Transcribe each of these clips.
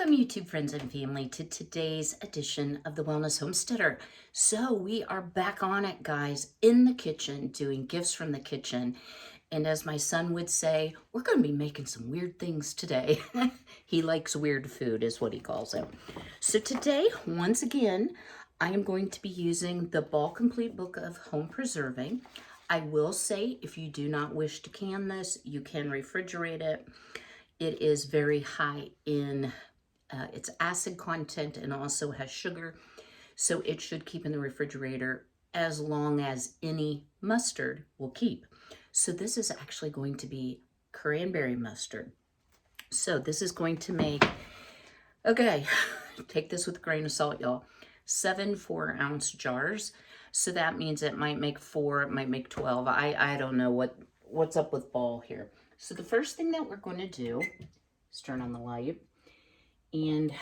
Welcome, YouTube friends and family, to today's edition of the Wellness Homesteader. So we are back on it, guys, in the kitchen, doing gifts from the kitchen. And as my son would say, we're going to be making some weird things today. He likes weird food, is what he calls it. So today, once again, I am going to be using the Ball Complete Book of Home Preserving. I will say, if you do not wish to can this, you can refrigerate it. It is very high in its acid content and also has sugar, so it should keep in the refrigerator as long as any mustard will keep. So this is actually going to be cranberry mustard. So this is going to make, okay, take this with a grain of salt, y'all, 7 4-ounce jars. So that means it might make 4, it might make 12. I don't know what's up with Ball here. So the first thing that we're going to do is turn on the light. And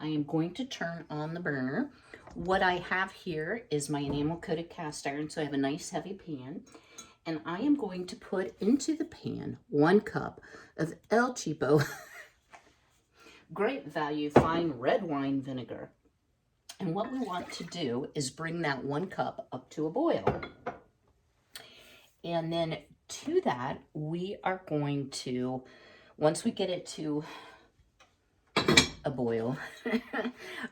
I am going to turn on the burner. What I have here is my enamel coated cast iron, so I have a nice heavy pan. And I am going to put into the pan 1 cup of El Cheapo Great Value Fine Red Wine Vinegar. And what we want to do is bring that 1 cup up to a boil. And then to that, we are going to, once we get it to a boil,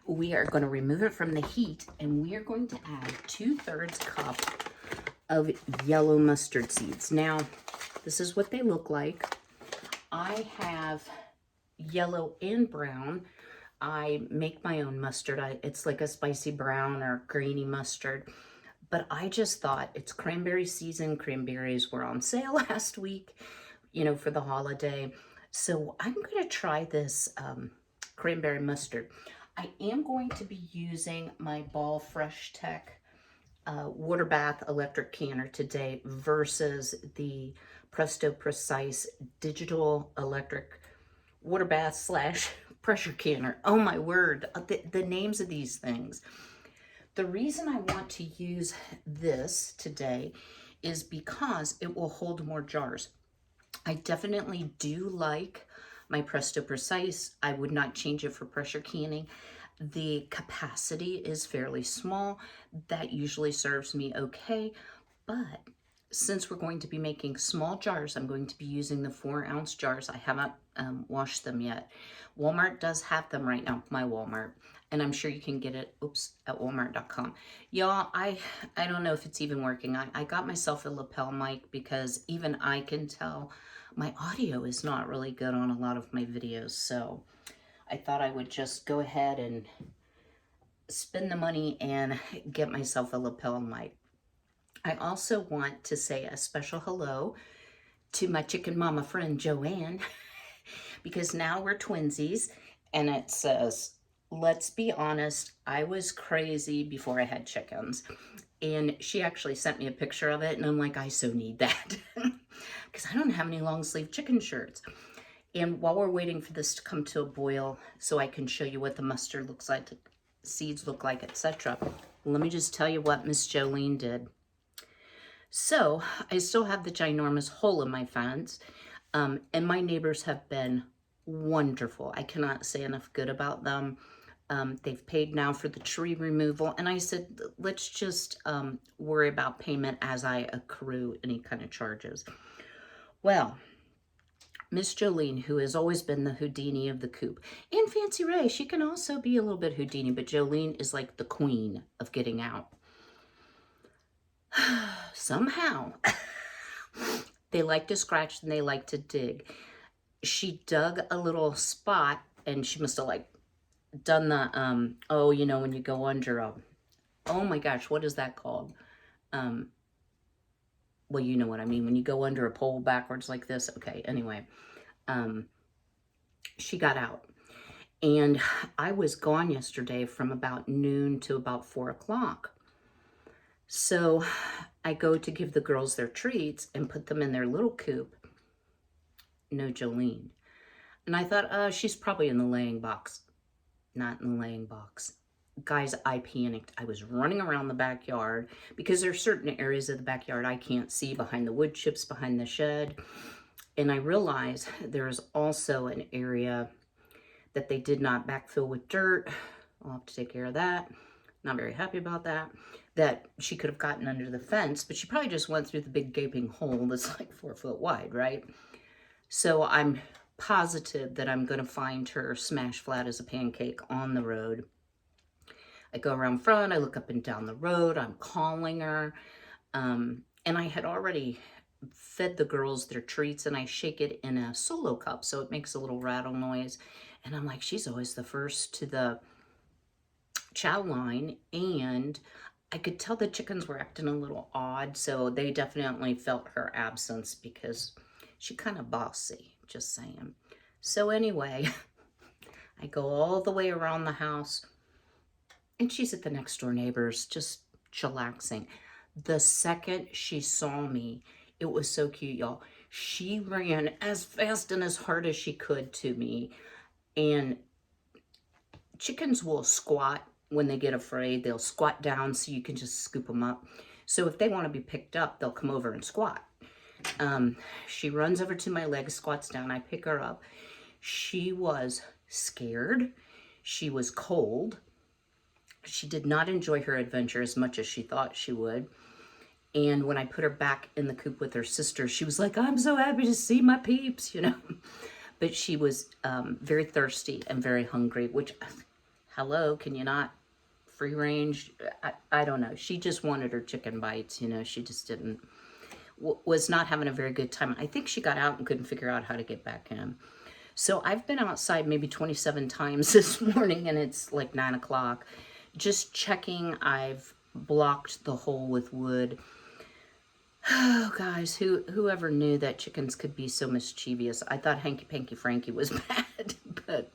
we are going to remove it from the heat, and we are going to add 2/3 cup of yellow mustard seeds. Now, this is what they look like. I have yellow and brown. I make my own mustard. It's like a spicy brown or greeny mustard. But I just thought it's cranberry season. Cranberries were on sale last week, for the holiday. So I'm going to try this cranberry mustard. I am going to be using my Ball Fresh Tech water bath electric canner today versus the Presto Precise digital electric water bath / pressure canner. Oh my word, the names of these things. The reason I want to use this today is because it will hold more jars. I definitely do like my Presto Precise. I would not change it for pressure canning. The capacity is fairly small. That usually serves me okay. But since we're going to be making small jars, I'm going to be using the 4-ounce jars. I haven't washed them yet. Walmart does have them right now, my Walmart. And I'm sure you can get it, at walmart.com. Y'all, I don't know if it's even working. I got myself a lapel mic because even I can tell my audio is not really good on a lot of my videos. So I thought I would just go ahead and spend the money and get myself a lapel mic. I also want to say a special hello to my chicken mama friend, Joanne, because now we're twinsies, and it says, let's be honest, I was crazy before I had chickens. And she actually sent me a picture of it, and I'm like, I so need that. Because I don't have any long sleeve chicken shirts. And while we're waiting for this to come to a boil, so I can show you what the mustard looks like, the seeds look like, etc., let me just tell you what Miss Jolene did. So I still have the ginormous hole in my fence, and my neighbors have been wonderful. I cannot say enough good about them. They've paid now for the tree removal, and I said, let's just worry about payment as I accrue any kind of charges. Well, Miss Jolene, who has always been the Houdini of the coop, and Fancy Ray, she can also be a little bit Houdini, but Jolene is like the queen of getting out. Somehow, they like to scratch and they like to dig. She dug a little spot, and she must have done the, when you go under oh my gosh, what is that called? Well, you know what I mean, when you go under a pole backwards like this. Okay, anyway, she got out. And I was gone yesterday from about noon to about 4 o'clock. So I go to give the girls their treats and put them in their little coop. No Jolene. And I thought, she's probably in the laying box. Not in the laying box. Guys, I panicked. I was running around the backyard because there are certain areas of the backyard I can't see, behind the wood chips, behind the shed. And I realized there's also an area that they did not backfill with dirt. I'll have to take care of that. Not very happy about that. That she could have gotten under the fence, but she probably just went through the big gaping hole that's like 4 foot wide, right? So I'm positive that I'm going to find her smashed flat as a pancake on the road. I go around front, I look up and down the road, I'm calling her. And I had already fed the girls their treats, and I shake it in a Solo cup, so it makes a little rattle noise. And I'm like, she's always the first to the chow line, and I could tell the chickens were acting a little odd, so they definitely felt her absence because she's kind of bossy, just saying. So anyway, I go all the way around the house, and she's at the next door neighbor's just chillaxing. The second she saw me, it was so cute, y'all. She ran as fast and as hard as she could to me. And chickens will squat when they get afraid. They'll squat down so you can just scoop them up. So if they want to be picked up, they'll come over and squat. She runs over to my leg, squats down. I pick her up. She was scared. She was cold. She did not enjoy her adventure as much as she thought she would. And when I put her back in the coop with her sister, she was like, I'm so happy to see my peeps, you know. But she was very thirsty and very hungry, which, hello, can you not free range? I don't know. She just wanted her chicken bites, you know. She just didn't, was not having a very good time. I think she got out and couldn't figure out how to get back in. So I've been outside maybe 27 times this morning, and it's like 9 o'clock. Just checking. I've blocked the hole with wood. Oh, guys, whoever knew that chickens could be so mischievous? I thought Hanky Panky Frankie was bad, but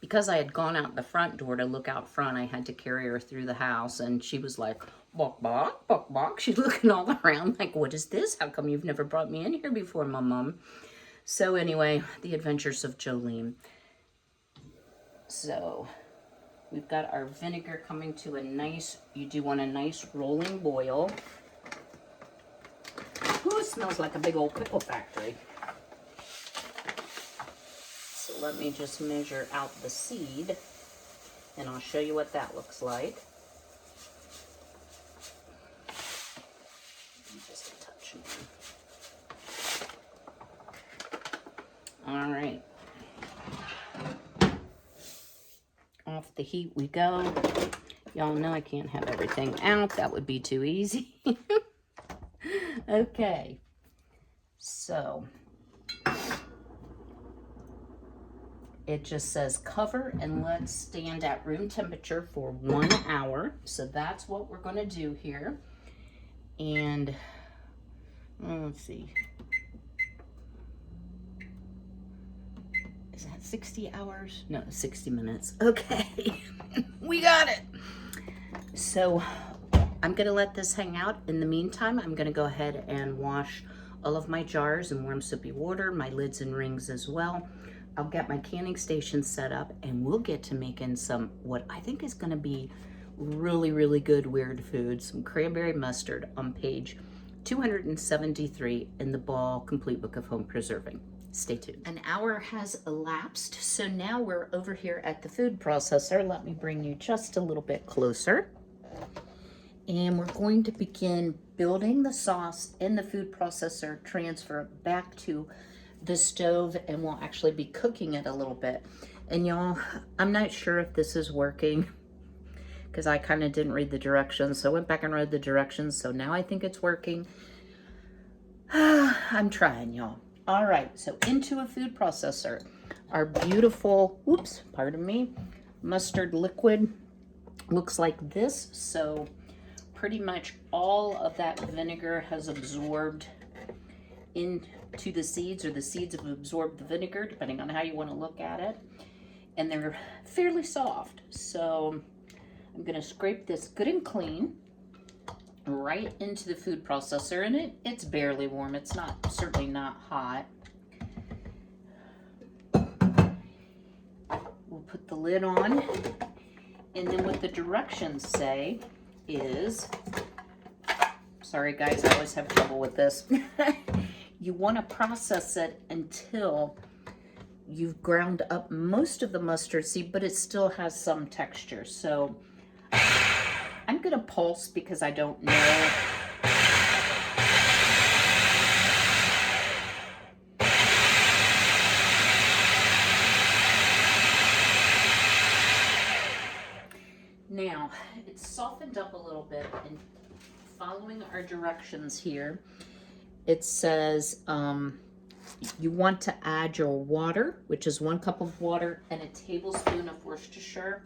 because I had gone out the front door to look out front, I had to carry her through the house, and she was like, bok, bok, bok, bok. She's looking all around like, what is this? How come you've never brought me in here before, Mom? So anyway, the adventures of Jolene. So we've got our vinegar coming to a nice, you do want a nice rolling boil. Ooh, it smells like a big old pickle factory. So let me just measure out the seed, and I'll show you what that looks like. Just a touch more. All right. Off the heat we go. Y'all know I can't have everything out. That would be too easy. Okay, so it just says cover and let stand at room temperature for 1 hour. So that's what we're going to do here. And let's see. Is that 60 hours? No, 60 minutes. Okay, we got it. So I'm going to let this hang out. In the meantime, I'm going to go ahead and wash all of my jars in warm soapy water, my lids and rings as well. I'll get my canning station set up, and we'll get to making some, what I think is going to be really, really good weird food, some cranberry mustard on page 273 in the Ball Complete Book of Home Preserving. Stay tuned. An hour has elapsed, so now we're over here at the food processor. Let me bring you just a little bit closer. And we're going to begin building the sauce in the food processor, transfer it back to the stove, and we'll actually be cooking it a little bit. And y'all, I'm not sure if this is working because I kind of didn't read the directions. So I went back and read the directions. So now I think it's working. I'm trying, y'all. All right, so into a food processor, our beautiful, oops, pardon me, mustard liquid looks like this. So pretty much all of that vinegar has absorbed into the seeds, or the seeds have absorbed the vinegar, depending on how you want to look at it. And they're fairly soft. So I'm going to scrape this good and clean right into the food processor. And it's barely warm. It's not, certainly not hot. We'll put the lid on. And then what the directions say is, sorry guys, I always have trouble with this. You want to process it until you've ground up most of the mustard seed, but it still has some texture. So I'm gonna pulse because I don't know. Now, it's softened up a little bit, and following our directions here, it says you want to add your water, which is 1 cup of water and a tablespoon of Worcestershire.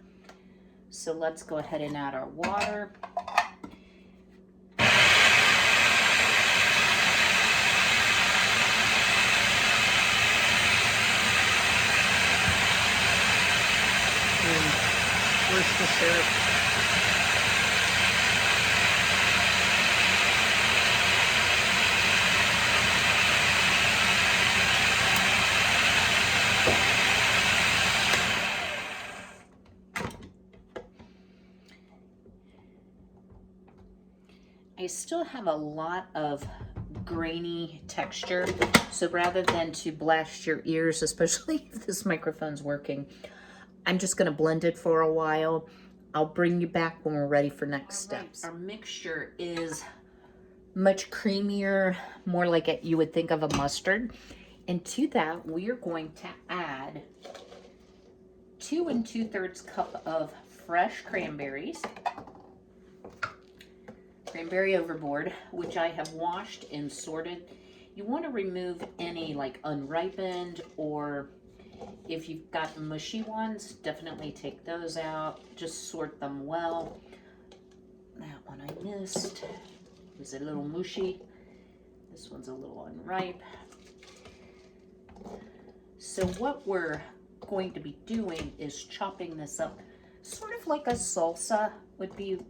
So let's go ahead and add our water. And Worcestershire. I still have a lot of grainy texture, so rather than to blast your ears, especially if this microphone's working, I'm just going to blend it for a while. I'll bring you back when we're ready for next steps. Our mixture is much creamier, more like you would think of a mustard. And to that, we are going to add 2 2/3 cup of fresh cranberries. Cranberry overboard, which I have washed and sorted. You want to remove any like unripened, or if you've got mushy ones, definitely take those out. Just sort them well. That one I missed. Was a little mushy. This one's a little unripe. So what we're going to be doing is chopping this up, sort of like a salsa would be.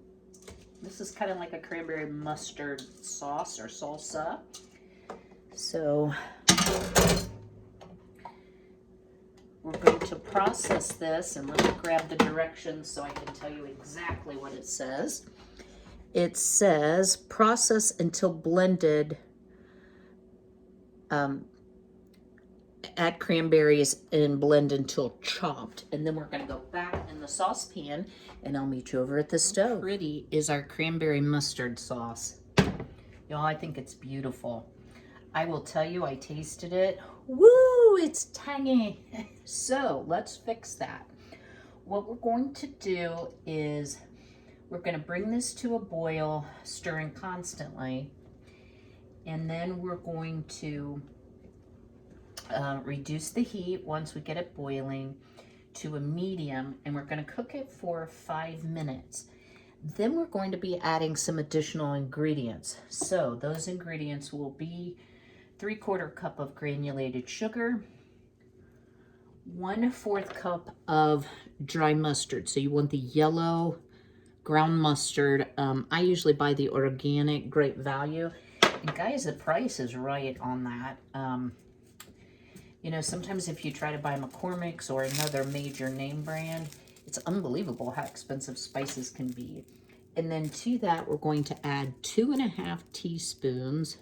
This is kind of like a cranberry mustard sauce or salsa. So we're going to process this, and let me grab the directions so I can tell you exactly what it says. It says process until blended. Add cranberries and blend until chopped. And then we're going to go back in the saucepan, and I'll meet you over at the stove. How pretty is our cranberry mustard sauce? Y'all, I think it's beautiful. I will tell you, I tasted it. Woo, it's tangy. So let's fix that. What we're going to do is we're going to bring this to a boil, stirring constantly. And then we're going to reduce the heat once we get it boiling to a medium, and we're going to cook it for 5 minutes. Then we're going to be adding some additional ingredients. So those ingredients will be 3/4 cup of granulated sugar, 1/4 cup of dry mustard. So you want the yellow ground mustard. I usually buy the organic, Great Value. And guys, the price is right on that. You know, sometimes if you try to buy McCormick's or another major name brand, it's unbelievable how expensive spices can be. And then to that, we're going to add 2½ teaspoons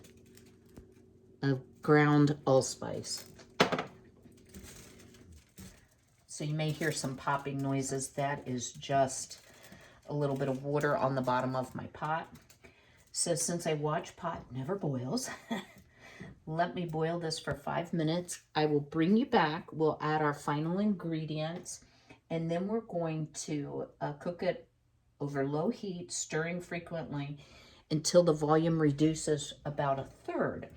of ground allspice. So you may hear some popping noises. That is just a little bit of water on the bottom of my pot. So since I watch pot never boils, let me boil this for 5 minutes. I will bring you back. We'll add our final ingredients, and then we're going to cook it over low heat, stirring frequently until the volume reduces about 1/3.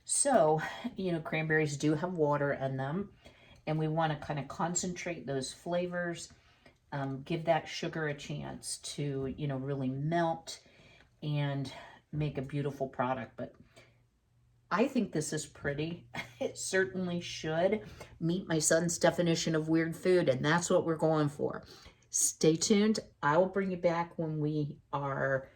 So, you know, cranberries do have water in them, and we want to kind of concentrate those flavors, give that sugar a chance to, you know, really melt and make a beautiful product. But I think this is pretty. It certainly should meet my son's definition of weird food, and that's what we're going for. Stay tuned. I will bring you back when we are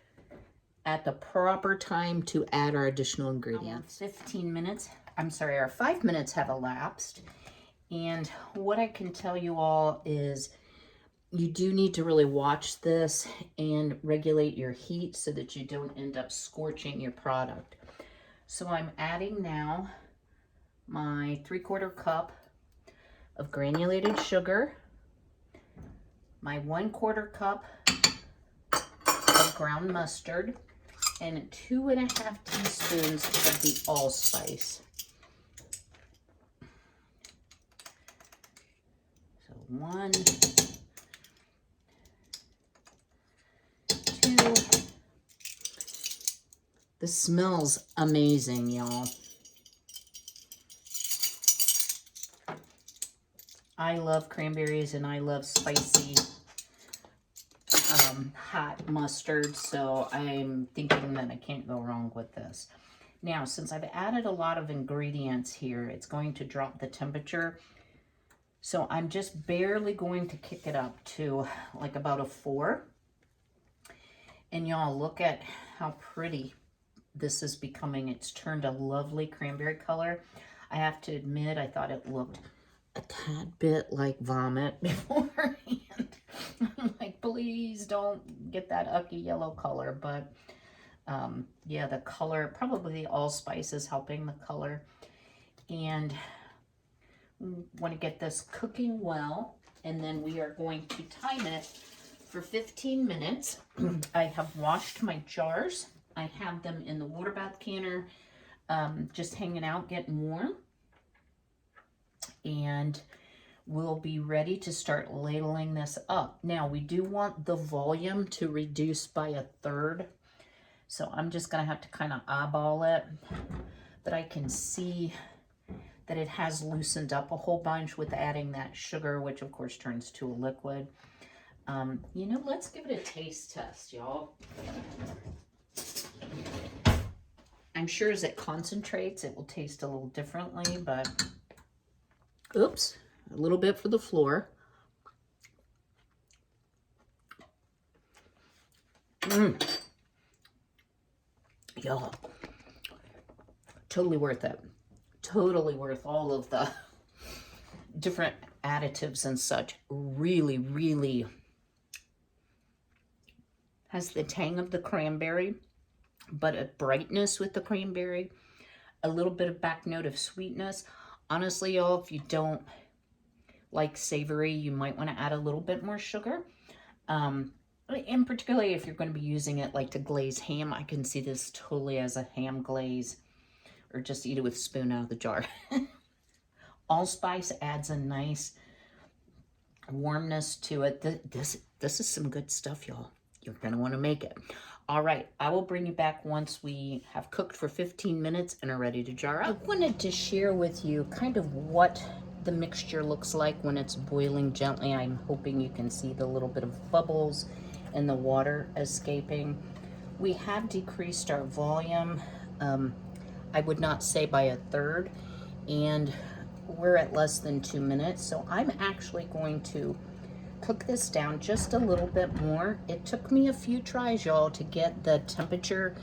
at the proper time to add our additional ingredients. 15 minutes, I'm sorry, our 5 minutes have elapsed. And what I can tell you all is you do need to really watch this and regulate your heat so that you don't end up scorching your product. So I'm adding now my 3/4 cup of granulated sugar, my 1/4 cup of ground mustard, and 2½ teaspoons of the allspice. So 1, 2. This smells amazing, y'all. I love cranberries and I love spicy hot mustard, so I'm thinking that I can't go wrong with this. Now, since I've added a lot of ingredients here, it's going to drop the temperature. So I'm just barely going to kick it up to like about a 4. And y'all, look at how pretty this is becoming. It's turned a lovely cranberry color. I have to admit, I thought it looked a tad bit like vomit beforehand. I'm like, please don't get that ucky yellow color. But yeah, the color, probably the allspice is helping the color. And want to get this cooking well, and then we are going to time it for 15 minutes. I have washed my jars. I have them in the water bath canner, just hanging out, getting warm. And we'll be ready to start ladling this up. Now, we do want the volume to reduce by 1/3. So I'm just going to have to kind of eyeball it. But I can see that it has loosened up a whole bunch with adding that sugar, which of course turns to a liquid. You know, let's give it a taste test, y'all. I'm sure as it concentrates, it will taste a little differently, but oops, a little bit for the floor. Y'all, totally worth it. Totally worth all of the different additives and such. Really, really has the tang of the cranberry, but a brightness with the cranberry, a little bit of back note of sweetness. Honestly, y'all, if you don't like savory, you might want to add a little bit more sugar. And particularly if you're going to be using it like to glaze ham, I can see this totally as a ham glaze, or just eat it with a spoon out of the jar. Allspice adds a nice warmness to it. This is some good stuff, y'all. You're going to want to make it. All right, I will bring you back once we have cooked for 15 minutes and are ready to jar up. I wanted to share with you kind of what the mixture looks like when it's boiling gently. I'm hoping you can see the little bit of bubbles and the water escaping. We have decreased our volume, I would not say by 1/3, and we're at less than 2 minutes. So I'm actually going to cook this down just a little bit more. It took me a few tries, y'all, to get the temperature.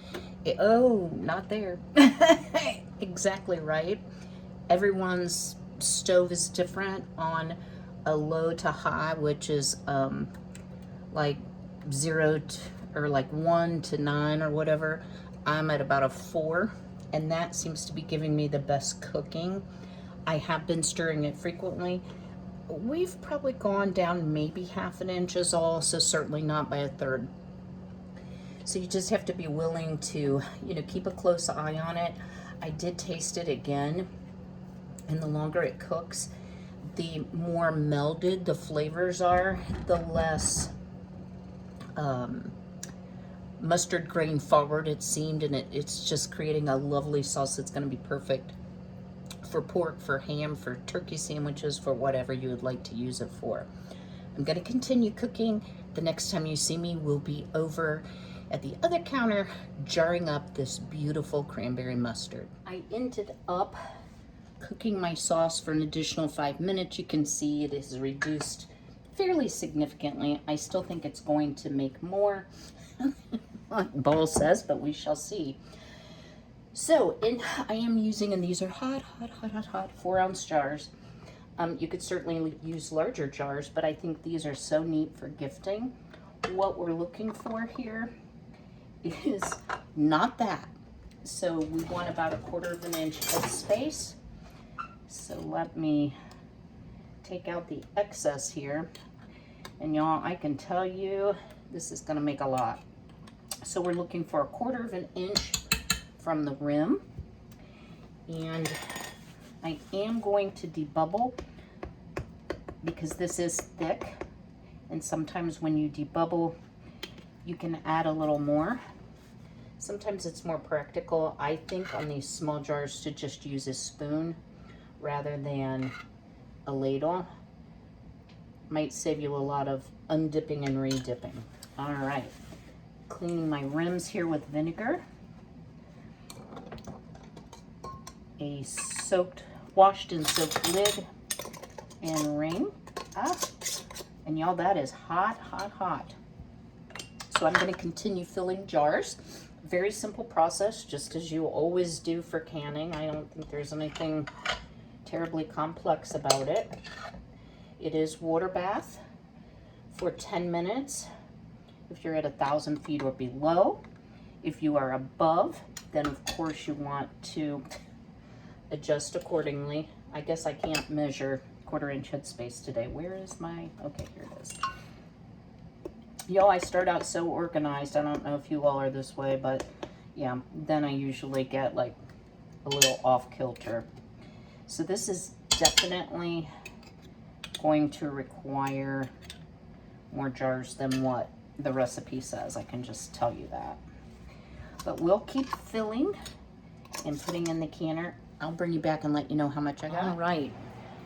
Oh, not there. Exactly right. Everyone's stove is different on a low to high, which is like 0 to, or like 1 to 9 or whatever. I'm at about a 4, and that seems to be giving me the best cooking. I have been stirring it frequently. We've probably gone down maybe 1/2 inch is all, so certainly not by 1/3. So you just have to be willing to, you know, keep a close eye on it. I did taste it again, and the longer it cooks, the more melded the flavors are, the less mustard grain forward it seemed, and it's just creating a lovely sauce that's going to be perfect for pork, for ham, for turkey sandwiches, for whatever you would like to use it for. I'm going to continue cooking. The next time you see me, we'll be over at the other counter jarring up this beautiful cranberry mustard. I ended up cooking my sauce for an additional 5 minutes. You can see it is reduced fairly significantly. I still think it's going to make more, like Bowl says, but we shall see. So, I am using, and these are hot 4-ounce jars. You could certainly use larger jars, but I think these are so neat for gifting. What we're looking for here is not that. So we want about 1/4 inch of space. So let me take out the excess here. And y'all, I can tell you, this is gonna make a lot. So we're looking for 1/4 of an inch from the rim. And I am going to debubble because this is thick. And sometimes when you debubble, you can add a little more. Sometimes it's more practical, I think, on these small jars to just use a spoon rather than a ladle. Might save you a lot of undipping and re-dipping. All right, cleaning my rims here with vinegar. A washed and soaked lid and ring. And y'all, that is hot, hot, hot. So I'm going to continue filling jars. Very simple process, just as you always do for canning. I don't think there's anything terribly complex about it. It is water bath for 10 minutes if you're at 1,000 feet or below. If you are above, then of course you want to adjust accordingly. I guess I can't measure 1/4 inch headspace today. Where is my, okay, here it is. Y'all, I start out so organized. I don't know if you all are this way, but yeah, then I usually get like a little off kilter. So this is definitely going to require more jars than what the recipe says. I can just tell you that. But we'll keep filling and putting in the canner. I'll bring you back and let you know how much I got. All right,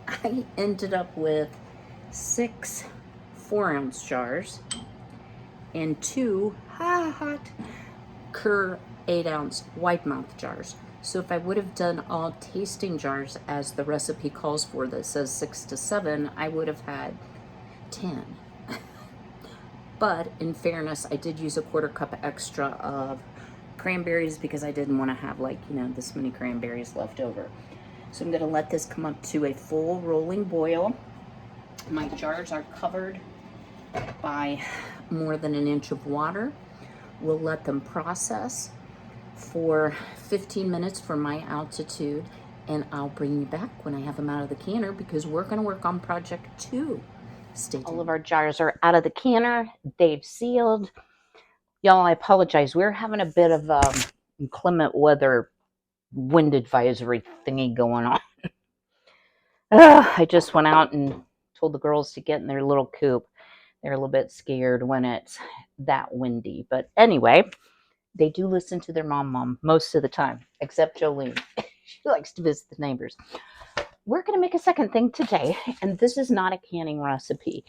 I ended up with 6 4-ounce jars and 2 hot Kym 8-ounce wide mouth jars. So if I would have done all tasting jars as the recipe calls for that says 6 to 7, I would have had 10. But in fairness, I did use a 1/4 cup extra of cranberries because I didn't want to have, like, you know, this many cranberries left over. So I'm going to let this come up to a full rolling boil. My jars are covered by more than 1 inch of water. We'll let them process for 15 minutes for my altitude, and I'll bring you back when I have them out of the canner because we're going to work on project 2. Stay tuned. All of our jars are out of the canner. They've sealed. Y'all, I apologize. We're having a bit of inclement weather wind advisory thingy going on. I just went out and told the girls to get in their little coop. They're a little bit scared when it's that windy. But anyway, they do listen to their mom most of the time, except Jolene. She likes to visit the neighbors. We're going to make a second thing today, and this is not a canning recipe.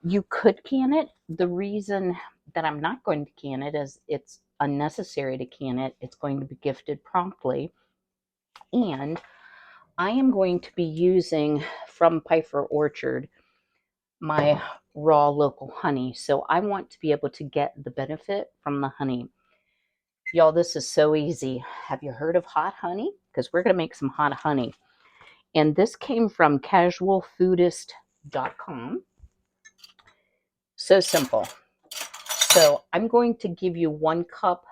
You could can it. The reason that I'm not going to can it is it's unnecessary to can it. It's going to be gifted promptly. And I am going to be using from Pfeiffer Orchard my raw local honey. So I want to be able to get the benefit from the honey. Y'all, this is so easy. Have you heard of hot honey? Because we're going to make some hot honey. And this came from casualfoodist.com. So simple. So I'm going to give you 1 cup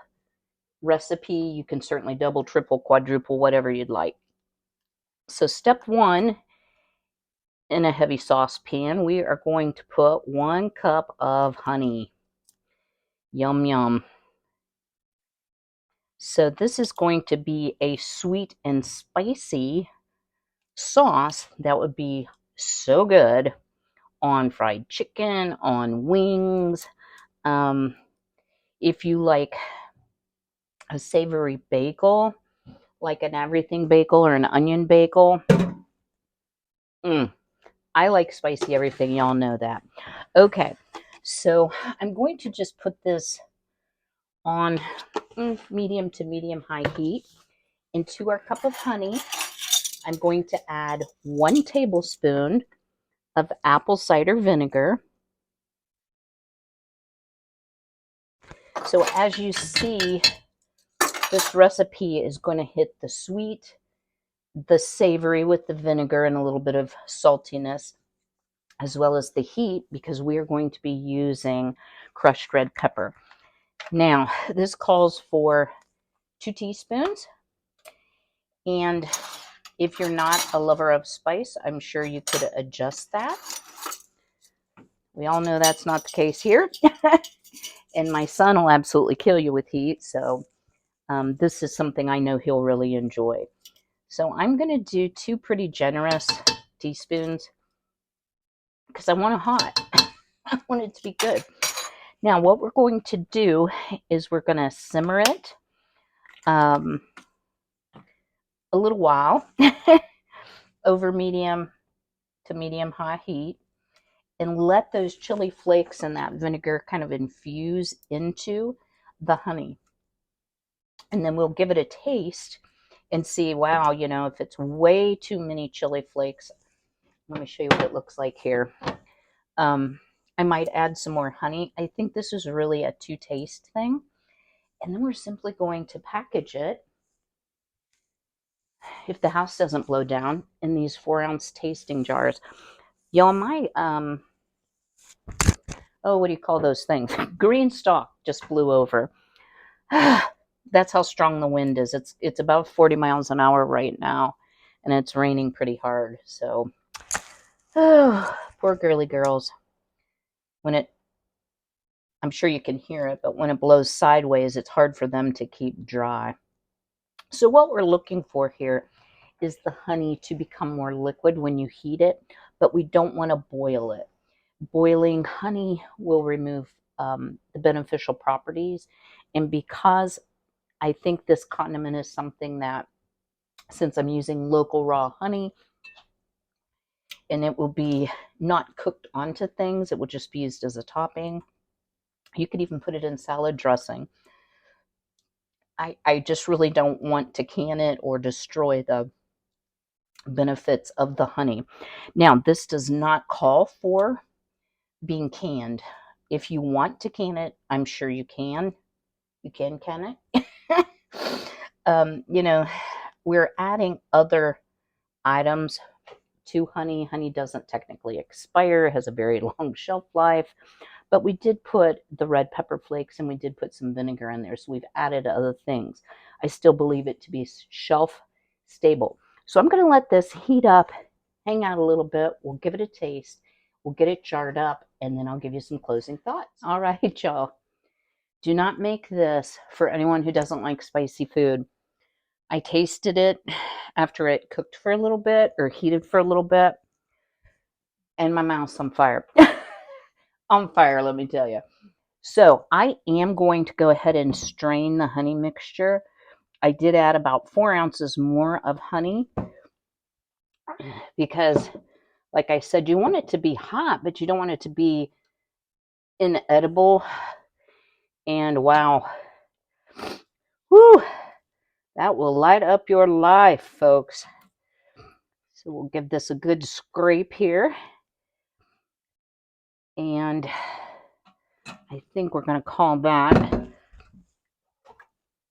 recipe. You can certainly double, triple, quadruple, whatever you'd like. So step 1, in a heavy saucepan, we are going to put 1 cup of honey. Yum, yum. So this is going to be a sweet and spicy sauce that would be so good on fried chicken, on wings. If you like a savory bagel, like an everything bagel or an onion bagel. I like spicy everything. Y'all know that. Okay, so I'm going to just put this on medium to medium high heat. Into our cup of honey, I'm going to add 1 tablespoon of apple cider vinegar. So as you see, this recipe is going to hit the sweet, the savory with the vinegar and a little bit of saltiness, as well as the heat, because we are going to be using crushed red pepper. Now, this calls for 2 teaspoons, and If you're not a lover of spice, I'm sure you could adjust that. We all know that's not the case here. And my son will absolutely kill you with heat. So this is something I know he'll really enjoy. So I'm going to do 2 pretty generous teaspoons because I want it hot. I want it to be good. Now what we're going to do is we're going to simmer it a little while over medium to medium high heat, and let those chili flakes and that vinegar kind of infuse into the honey. And then we'll give it a taste and see, wow, you know, if it's way too many chili flakes, let me show you what it looks like here. I might add some more honey. I think this is really a 2-taste thing. And then we're simply going to package it, if the house doesn't blow down, in these 4-ounce tasting jars. Y'all, my, what do you call those things? Green stalk just blew over. That's how strong the wind is. It's about 40 miles an hour right now, and it's raining pretty hard. So, poor girly girls. I'm sure you can hear it, but when it blows sideways, it's hard for them to keep dry. So what we're looking for here is the honey to become more liquid when you heat it, but we don't want to boil it. Boiling honey will remove the beneficial properties, and because I think this condiment is something that, since I'm using local raw honey, and it will be not cooked onto things, it will just be used as a topping. You could even put it in salad dressing. I just really don't want to can it or destroy the benefits of the honey. Now, this does not call for being canned. If you want to can it, I'm sure you can. You can it. You know, we're adding other items to honey. Honey doesn't technically expire, it has a very long shelf life, but we did put the red pepper flakes and we did put some vinegar in there, so we've added other things. I still believe it to be shelf stable. So I'm going to let this heat up, hang out a little bit. We'll give it a taste. We'll get it jarred up, and then I'll give you some closing thoughts. All right, y'all. Do not make this for anyone who doesn't like spicy food. I tasted it after it cooked for a little bit or heated for a little bit, and my mouth's on fire. On fire, let me tell you. So I am going to go ahead and strain the honey mixture. I did add about 4 ounces more of honey because, like I said, you want it to be hot, but you don't want it to be inedible. And wow, whew, that will light up your life, folks. So we'll give this a good scrape here. And I think we're going to call that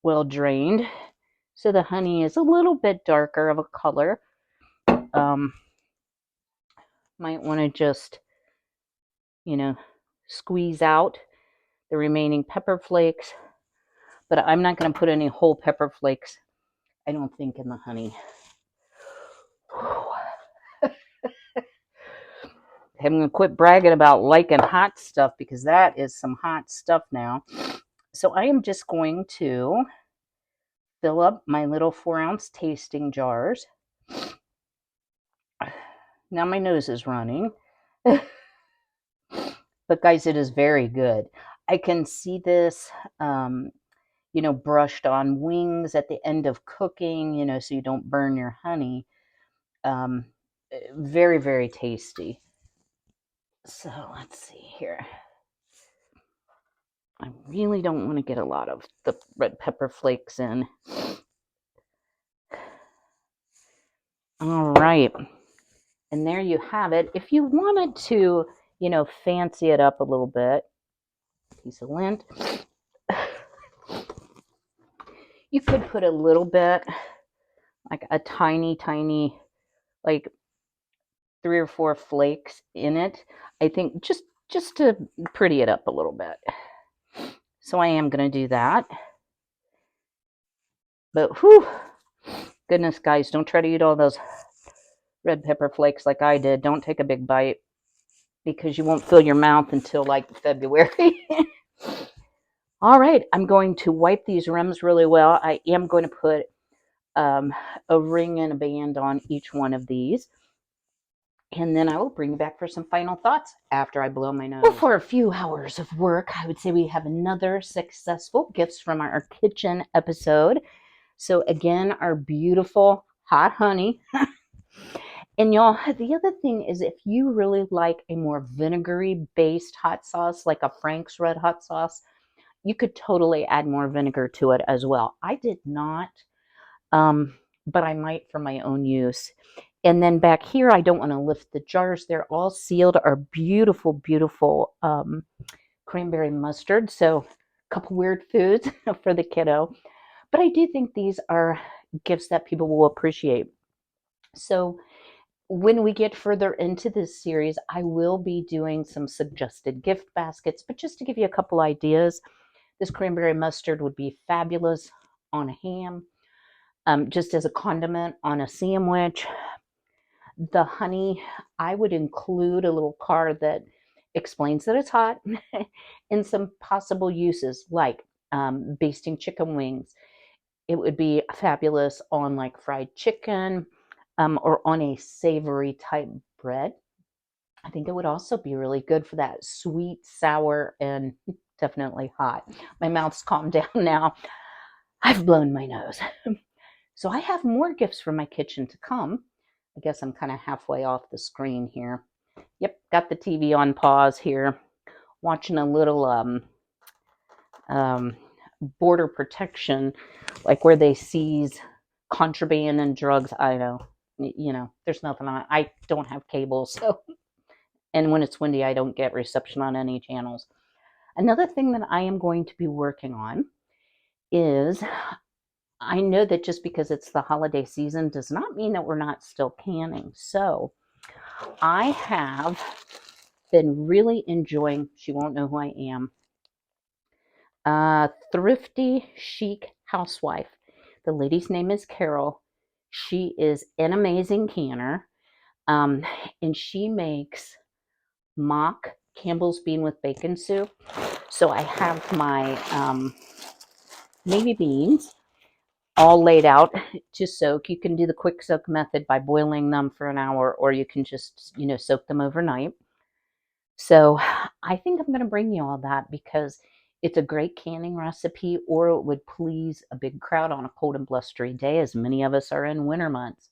well drained. So the honey is a little bit darker of a color. Might want to just, you know, squeeze out the remaining pepper flakes. But I'm not going to put any whole pepper flakes, I don't think, in the honey. I'm going to quit bragging about liking hot stuff, because that is some hot stuff now. So I am just going to fill up my little 4-ounce tasting jars. Now my nose is running. But guys, it is very good. I can see this, you know, brushed on wings at the end of cooking, you know, so you don't burn your honey. Very, very tasty. So let's see here. I really don't want to get a lot of the red pepper flakes in. All right. And there you have it. If you wanted to, you know, fancy it up a little bit, piece of lint, you could put a little bit, like a tiny, like 3 or 4 flakes in it. I think just to pretty it up a little bit. So I am going to do that. But whew, Goodness, guys, don't try to eat all those red pepper flakes like I did. Don't take a big bite because you won't fill your mouth until like February. All right, I'm going to wipe these rims really well. I am going to put a ring and a band on each one of these. And then I will bring you back for some final thoughts after I blow my nose. Well, for a few hours of work, I would say we have another successful gifts from our kitchen episode. So again, our beautiful hot honey. And y'all, the other thing is if you really like a more vinegary based hot sauce, like a Frank's Red Hot Sauce, you could totally add more vinegar to it as well. I did not, but I might for my own use. And then back here, I don't want to lift the jars. They're all sealed, are beautiful, beautiful cranberry mustard. So a couple weird foods for the kiddo. But I do think these are gifts that people will appreciate. So when we get further into this series, I will be doing some suggested gift baskets. But just to give you a couple ideas, this cranberry mustard would be fabulous on a ham, just as a condiment on a sandwich. The honey, I would include a little card that explains that it's hot and some possible uses like basting chicken wings. It would be fabulous on like fried chicken or on a savory type bread. I think it would also be really good for that sweet, sour, and definitely hot. My mouth's calmed down now. I've blown my nose. So I have more gifts from my kitchen to come. I guess I'm kind of halfway off the screen here. Yep, got the TV on pause here, watching a little border protection, like where they seize contraband and drugs. I know, there's nothing on. I don't have cable, so, and when it's windy, I don't get reception on any channels. Another thing that I am going to be working on is, I know that just because it's the holiday season does not mean that we're not still canning. So I have been really enjoying, she won't know who I am, Thrifty Chic Housewife. The lady's name is Carol. She is an amazing canner, and she makes mock Campbell's bean with bacon soup. So I have my navy beans all laid out to soak. You can do the quick soak method by boiling them for an hour, or you can just, soak them overnight. So I think I'm going to bring you all that because it's a great canning recipe, or it would please a big crowd on a cold and blustery day, as many of us are in winter months.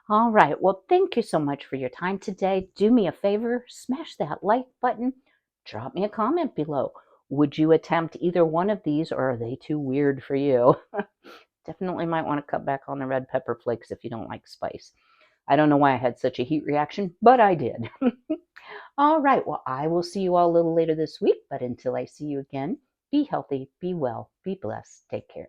All right. Well, thank you so much for your time today. Do me a favor, smash that like button. Drop me a comment below. Would you attempt either one of these, or are they too weird for you? Definitely might want to cut back on the red pepper flakes if you don't like spice. I don't know why I had such a heat reaction, but I did. All right. Well, I will see you all a little later this week. But until I see you again, be healthy, be well, be blessed. Take care.